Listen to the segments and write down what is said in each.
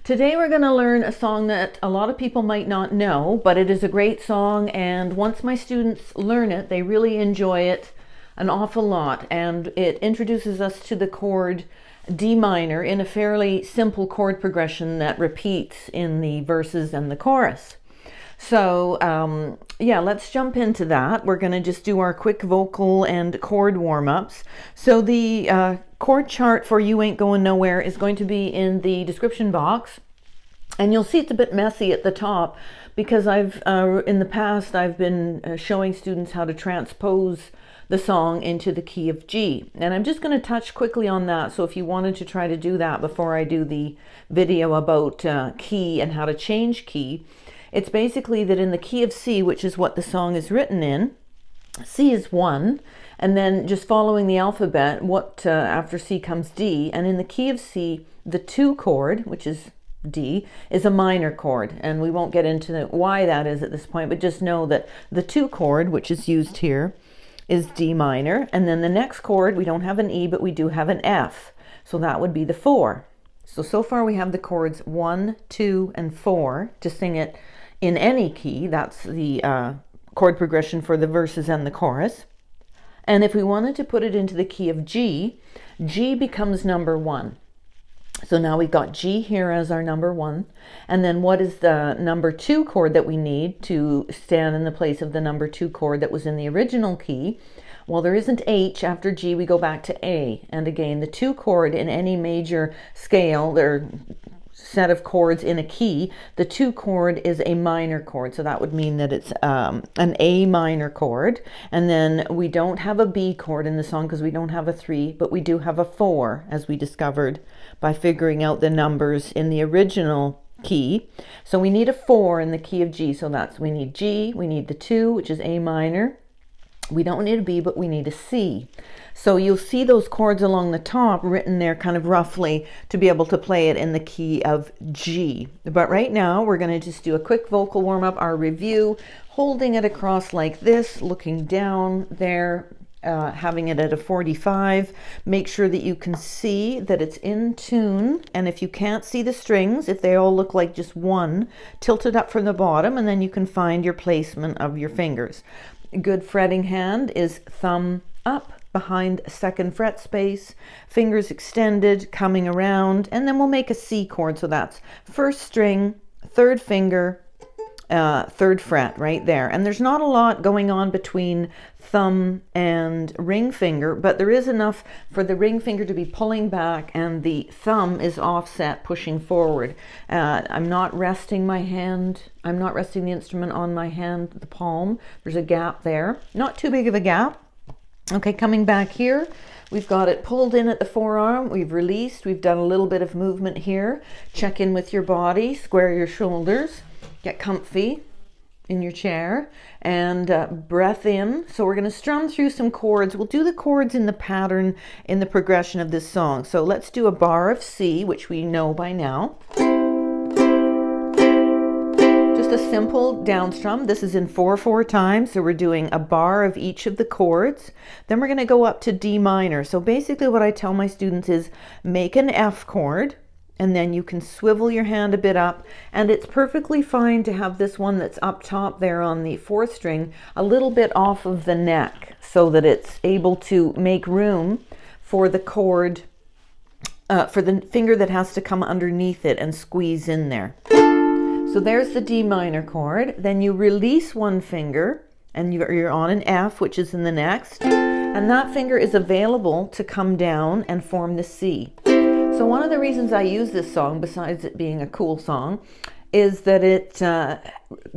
Today we're going to learn a song that a lot of people might not know, but it is a great song, and once my students learn it, they really enjoy it an awful lot, and it introduces us to the chord D minor in a fairly simple chord progression that repeats in the verses and the chorus. So yeah, let's jump into that. We're going to just do our quick vocal and chord warm-ups. So the chord chart for You Ain't Goin Nowhere is going to be in the description box. And you'll see it's a bit messy at the top because in the past I've been showing students how to transpose the song into the key of G. And I'm just going to touch quickly on that. So if you wanted to try to do that before I do the video about key and how to change key, it's basically that in the key of C, which is what the song is written in, C is 1, and then just following the alphabet, after C comes D, and in the key of C, the 2 chord, which is D, is a minor chord, and we won't get into why that is at this point, but just know that the 2 chord, which is used here, is D minor, and then the next chord, we don't have an E, but we do have an F, so that would be the 4. So far we have the chords 1, 2, and 4 to sing it in any key. That's the chord progression for the verses and the chorus. And if we wanted to put it into the key of G, G becomes number 1. So now we've got G here as our number 1. And then what is the number 2 chord that we need to stand in the place of the number 2 chord that was in the original key? Well, there isn't H after G, we go back to A. And again, the 2 chord in any major scale, there set of chords in a key, the 2 chord is a minor chord, so that would mean that it's an A minor chord. And then we don't have a B chord in the song because we don't have a 3, but we do have a 4, as we discovered by figuring out the numbers in the original key. So we need a 4 in the key of G, so we need G, we need the 2, which is A minor. We don't need a B, but we need a C. So you'll see those chords along the top written there kind of roughly to be able to play it in the key of G. But right now we're going to just do a quick vocal warm-up, our review, holding it across like this, looking down there, having it at a 45. Make sure that you can see that it's in tune, and if you can't see the strings, if they all look like just one, tilt it up from the bottom, and then you can find your placement of your fingers. A good fretting hand is thumb up behind 2nd fret space, fingers extended, coming around, and then we'll make a C chord. So that's 1st string, 3rd finger, 3rd fret right there. And there's not a lot going on between thumb and ring finger, but there is enough for the ring finger to be pulling back and the thumb is offset, pushing forward. I'm not resting my hand, I'm not resting the instrument on my hand, the palm. There's a gap there, not too big of a gap. Okay, coming back here, we've got it pulled in at the forearm, we've released, we've done a little bit of movement here. Check in with your body, square your shoulders, get comfy in your chair, and breath in. So we're going to strum through some chords. We'll do the chords in the pattern in the progression of this song. So let's do a bar of C, which we know by now. A simple down strum. This is in 4/4 times, so we're doing a bar of each of the chords. Then we're going to go up to D minor. So basically what I tell my students is make an F chord, and then you can swivel your hand a bit up, and it's perfectly fine to have this one that's up top there on the 4th string a little bit off of the neck so that it's able to make room for the chord, for the finger that has to come underneath it and squeeze in there. So there's the D minor chord. Then you release one finger and you're on an F, which is in the next, and that finger is available to come down and form the C. So one of the reasons I use this song, besides it being a cool song, is that it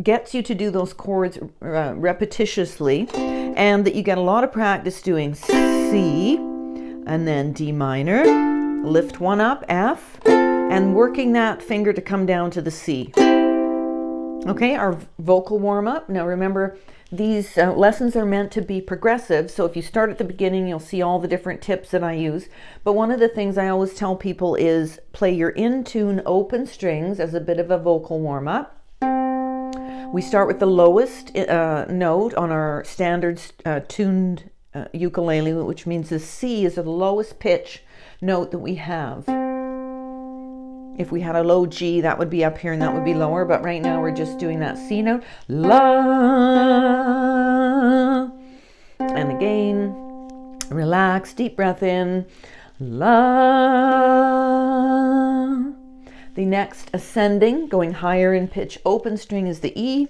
gets you to do those chords repetitiously, and that you get a lot of practice doing C and then D minor, lift one up, F, and working that finger to come down to the C. Okay, our vocal warm-up. Now remember, these lessons are meant to be progressive, so if you start at the beginning, you'll see all the different tips that I use. But one of the things I always tell people is play your in-tune open strings as a bit of a vocal warm-up. We start with the lowest note on our standard tuned ukulele, which means the C is the lowest pitch note that we have. If we had a low G, that would be up here and that would be lower, but right now we're just doing that C note. La. And again, relax, deep breath in. La. The next ascending, going higher in pitch open string is the E.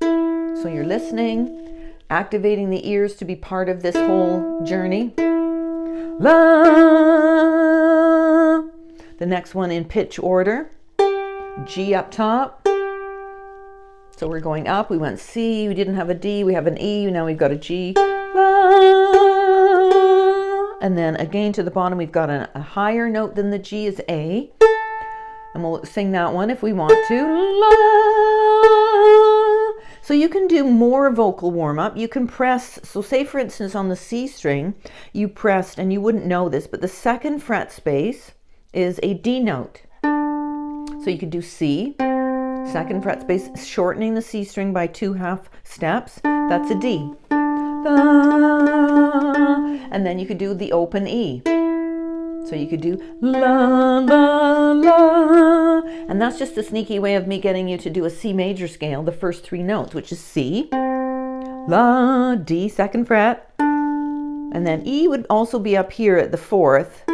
So you're listening, activating the ears to be part of this whole journey. La. The next one in pitch order, G up top. So we're going up, we went C, we didn't have a D, we have an E, now we've got a G. La. And then again to the bottom, we've got a higher note than the G is A. And we'll sing that one if we want to. La. So you can do more vocal warm-up. You can press, so say for instance on the C string, you pressed, and you wouldn't know this, but the second fret space is a D note. So you could do C, second fret space, shortening the C string by 2 half steps. That's a D. And then you could do the open E. So you could do la, la, la. And that's just a sneaky way of me getting you to do a C major scale, the first 3 notes, which is C, la, D, second fret. And then E would also be up here at the 4th,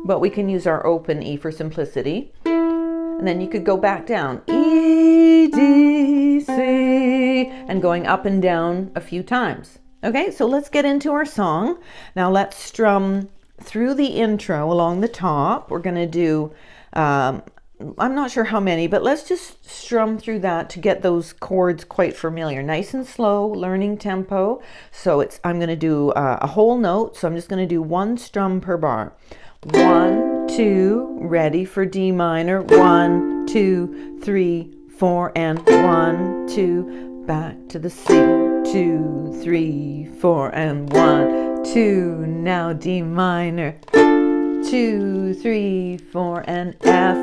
but we can use our open E for simplicity. And then you could go back down, E, D, C, and going up and down a few times. Okay, so let's get into our song. Now let's strum through the intro along the top. We're going to do, I'm not sure how many, but let's just strum through that to get those chords quite familiar. Nice and slow, learning tempo. So I'm going to do a whole note. So I'm just going to do 1 strum per bar. 1, 2, ready for D minor. 1, 2, 3, 4, and 1, 2, back to the C. 2, 3, 4, and 1, 2, now D minor. 2, 3, 4, and F.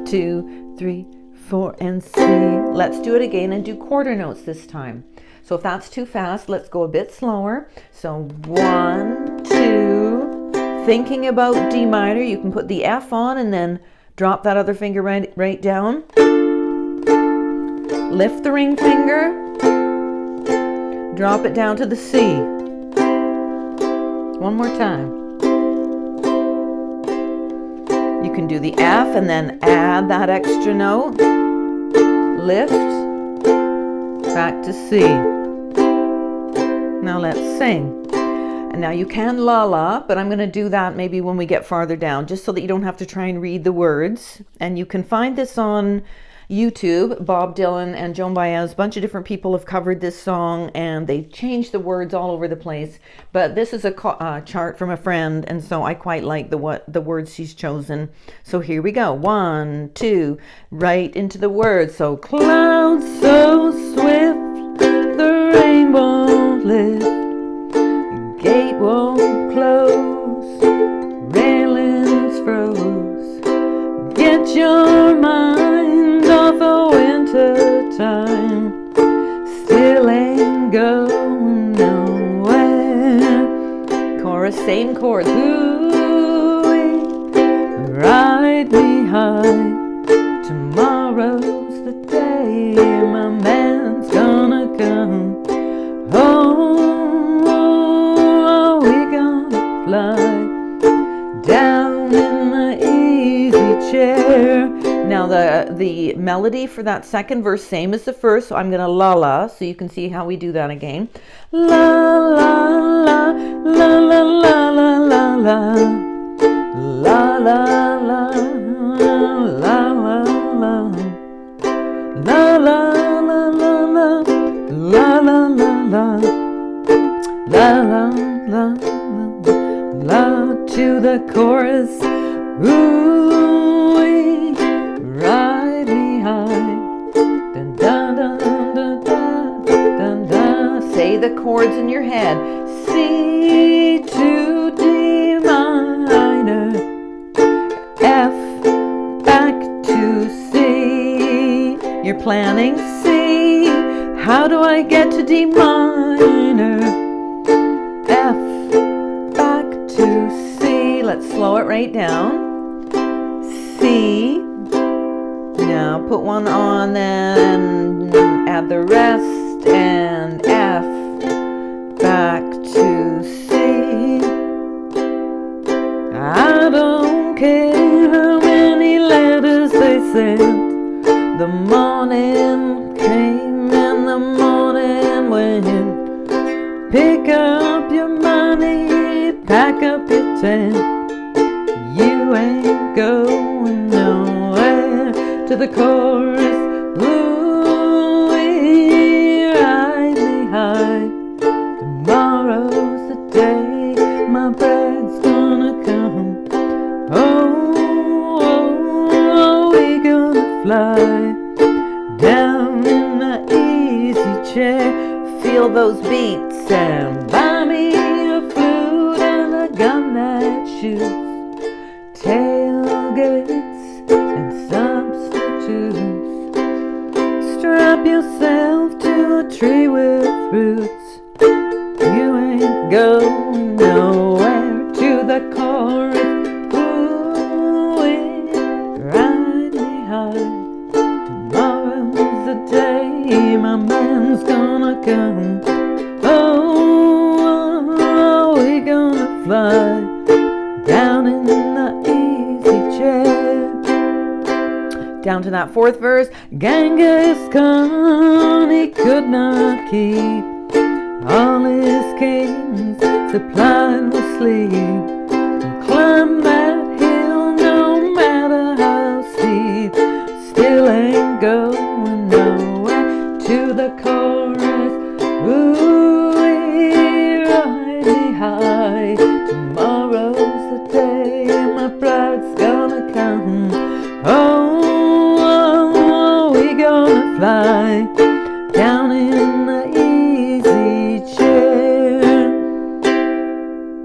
2, 3, 4, and C. Let's do it again and do quarter notes this time. So if that's too fast, let's go a bit slower. So 1, 2, thinking about D minor, you can put the F on and then drop that other finger right down. Lift the ring finger, drop it down to the C. One more time. You can do the F and then add that extra note. Lift, back to C. Now let's sing. And now you can la-la, but I'm going to do that maybe when we get farther down, just so that you don't have to try and read the words. And you can find this on YouTube. Bob Dylan and Joan Baez, a bunch of different people have covered this song, and they changed the words all over the place. But this is a chart from a friend, and so I quite like the words she's chosen. So here we go. 1, 2, right into the words. So clouds so swift, the rain won't lift, gate won't close, railings froze. Get your mind off a winter time, still ain't going nowhere. Chorus, same chord. Ooh, ride me high, tomorrow's the day my man's gonna come home. Oh, we gonna fly down in the easy chair. Now the melody for that second verse, same as the first, so I'm going to la-la, so you can see how we do that again. La-la-la, la-la-la-la-la-la, la-la-la, la-la-la, la-la-la-la-la, la-la-la-la, la-la-la, to the chorus. Ooh, ride me high. Dun, dun, dun, dun, dun, dun, dun. Say the chords in your head. C to D minor, F back to C. You're planning C. How do I get to D minor? F back to C. Let's slow it right down. C. Now put one on, then add the rest, and F. Back to C. I don't care how many letters they sent. The morning came and the morning went. Pick up your money, pack up your tent. You ain't going nowhere. To the chorus, ooh, ride me high. Tomorrow's the day my bread's gonna come. Oh, oh, we gonna fly down in the easy chair. Feel those beats and buy me a flute and a gun that shoots. Tailgates and substitutes. Strap yourself to a tree with roots. You ain't going nowhere. To the chorus, ooh, ride me high. Tomorrow's the day my man's gonna come. Oh, oh, we gonna fly down in the easy chair. Down to that fourth verse. Genghis Khan, he could not keep all his kings supplied with sleep. Climb that hill no matter how steep. Still ain't going nowhere. To the chorus, ooh, ride me high. Tomorrow's the day my bride's gonna come. Oh, oh, oh, we gonna fly down in the easy chair.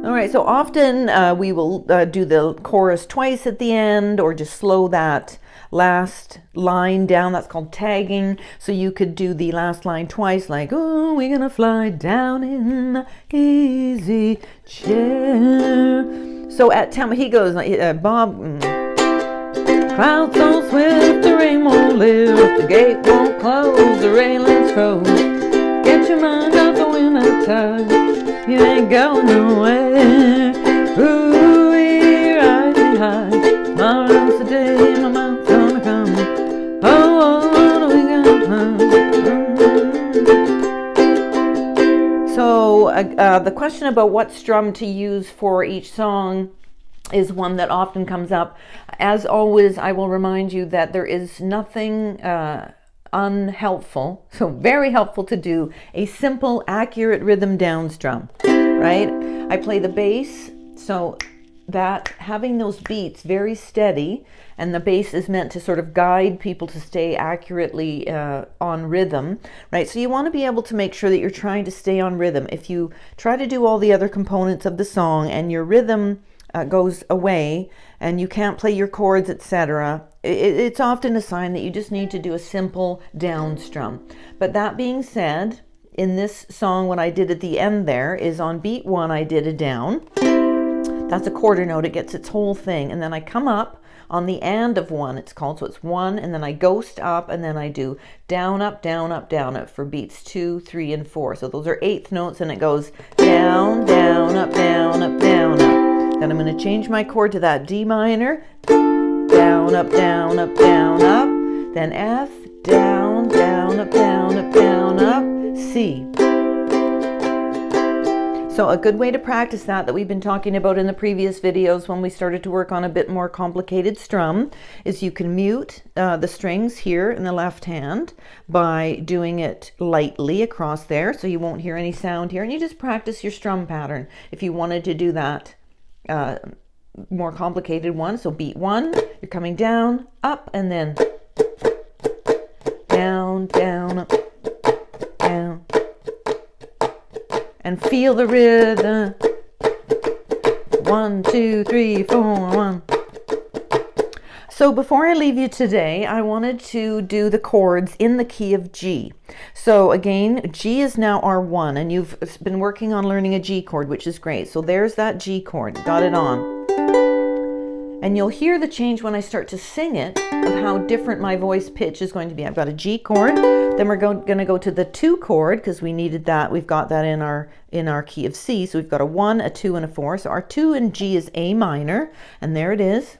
All right, so often we will do the chorus twice at the end, or just slow that last line down. That's called tagging. So you could do the last line twice, like, oh, we're gonna fly down in the easy chair. So at tempo, he goes, Bob, clouds so swift, the rain won't lift, the gate won't close, the railings froze. Get your mind out the winter time, you ain't going nowhere. Ooh, ride me high, tomorrow's the day my mind's gonna come. Oh, what are we gonna do? So the question about what strum to use for each song is one that often comes up. As always, I will remind you that there is nothing unhelpful, so very helpful to do a simple, accurate rhythm down strum, right? I play the bass, so that having those beats very steady, and the bass is meant to sort of guide people to stay accurately on rhythm, right? So you want to be able to make sure that you're trying to stay on rhythm. If you try to do all the other components of the song and your rhythm goes away and you can't play your chords, etc., it's often a sign that you just need to do a simple down strum. But that being said, in this song, what I did at the end there is on beat 1, I did a down. That's a quarter note, it gets its whole thing. And then I come up on the and of 1, it's called, so it's 1, and then I ghost up, and then I do down, up, down, up, down, up for beats 2, 3, and 4. So those are eighth notes, and it goes down, down, up, down, up, down, up. Then I'm going to change my chord to that D minor, down, up, down, up, down, up, then F, down, down, up, down, up, down, up, C. So a good way to practice that we've been talking about in the previous videos when we started to work on a bit more complicated strum is you can mute the strings here in the left hand by doing it lightly across there, so you won't hear any sound here, and you just practice your strum pattern if you wanted to do that more complicated one. So beat 1, you're coming down, up, and then down, down, up, down, and feel the rhythm. 1, 2, 3, 4, 1. So before I leave you today, I wanted to do the chords in the key of G. So again, G is now our 1, and you've been working on learning a G chord, which is great. So there's that G chord, got it on. And you'll hear the change when I start to sing it of how different my voice pitch is going to be. I've got a G chord, then we're going to go to the 2 chord because we needed that. We've got that in our key of C. So we've got a 1, a 2, and a 4. So our 2 in G is A minor, and there it is.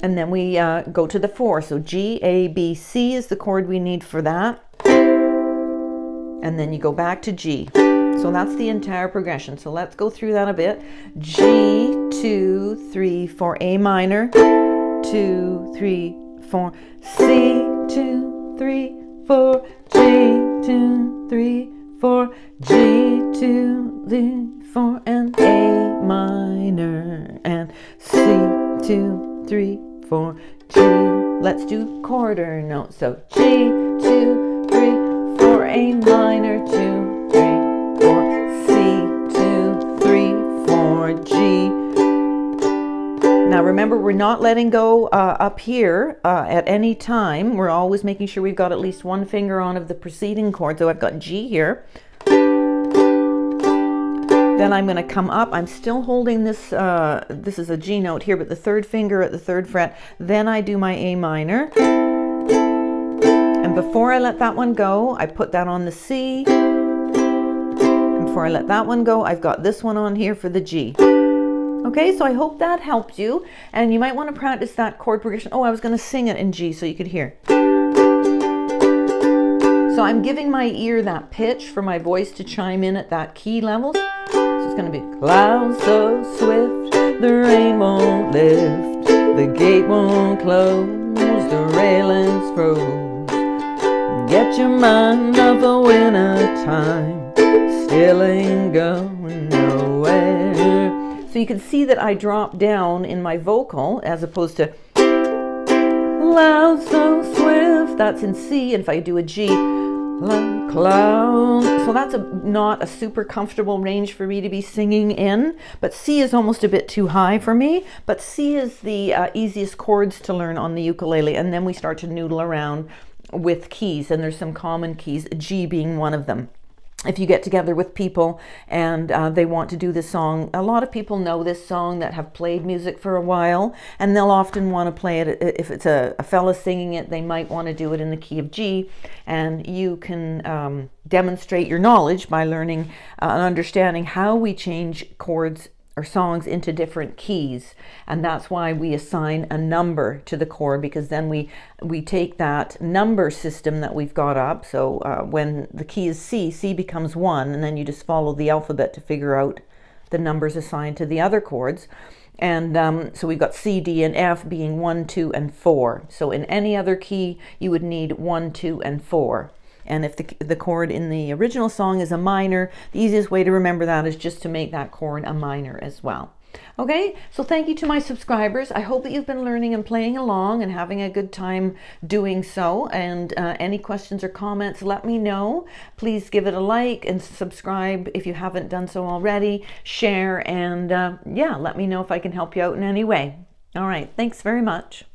And then we go to the 4. So G, A, B, C is the chord we need for that. And then you go back to G. So that's the entire progression. So let's go through that a bit. G, 2, 3, 4, A minor, 2, 3, 4, C, 2, 3, 4, G, 2, 3, 4, G, 2, 3, 4, and A minor, and C, 2, 3, 4, G. Let's do quarter notes. So G, 2, 3, 4, A minor, 2, 3, 4, C, 2, 3, 4, G. Now remember, we're not letting go up here at any time. We're always making sure we've got at least one finger on of the preceding chord. So I've got G here. Then I'm going to come up. I'm still holding this, this is a G note here, but the 3rd finger at the 3rd fret. Then I do my A minor. And before I let that one go, I put that on the C. And before I let that one go, I've got this one on here for the G. Okay, so I hope that helped you. And you might want to practice that chord progression. Oh, I was going to sing it in G so you could hear. So I'm giving my ear that pitch for my voice to chime in at that key level. So it's going to be clouds so swift, the rain won't lift, the gate won't close, the railings froze. Get your mind off the winter time, still ain't going nowhere. So you can see that I drop down in my vocal as opposed to loud so swift. That's in C. And if I do a G, cloud. So that's not a super comfortable range for me to be singing in. But C is almost a bit too high for me. But C is the easiest chords to learn on the ukulele. And then we start to noodle around with keys. And there's some common keys, G being one of them. If you get together with people and they want to do this song, a lot of people know this song that have played music for a while, and they'll often want to play it. If it's a fella singing it, they might want to do it in the key of G, and you can demonstrate your knowledge by learning and understanding how we change chords or songs into different keys. And that's why we assign a number to the chord, because then we take that number system that we've got up. So when the key is C, C becomes 1, and then you just follow the alphabet to figure out the numbers assigned to the other chords. And so we've got C, D, and F being 1, 2, and 4. So in any other key, you would need 1, 2, and 4. And if the chord in the original song is a minor, the easiest way to remember that is just to make that chord a minor as well. Okay, so thank you to my subscribers. I hope that you've been learning and playing along and having a good time doing so. And any questions or comments, let me know. Please give it a like and subscribe if you haven't done so already. Share, and yeah, let me know if I can help you out in any way. All right, thanks very much.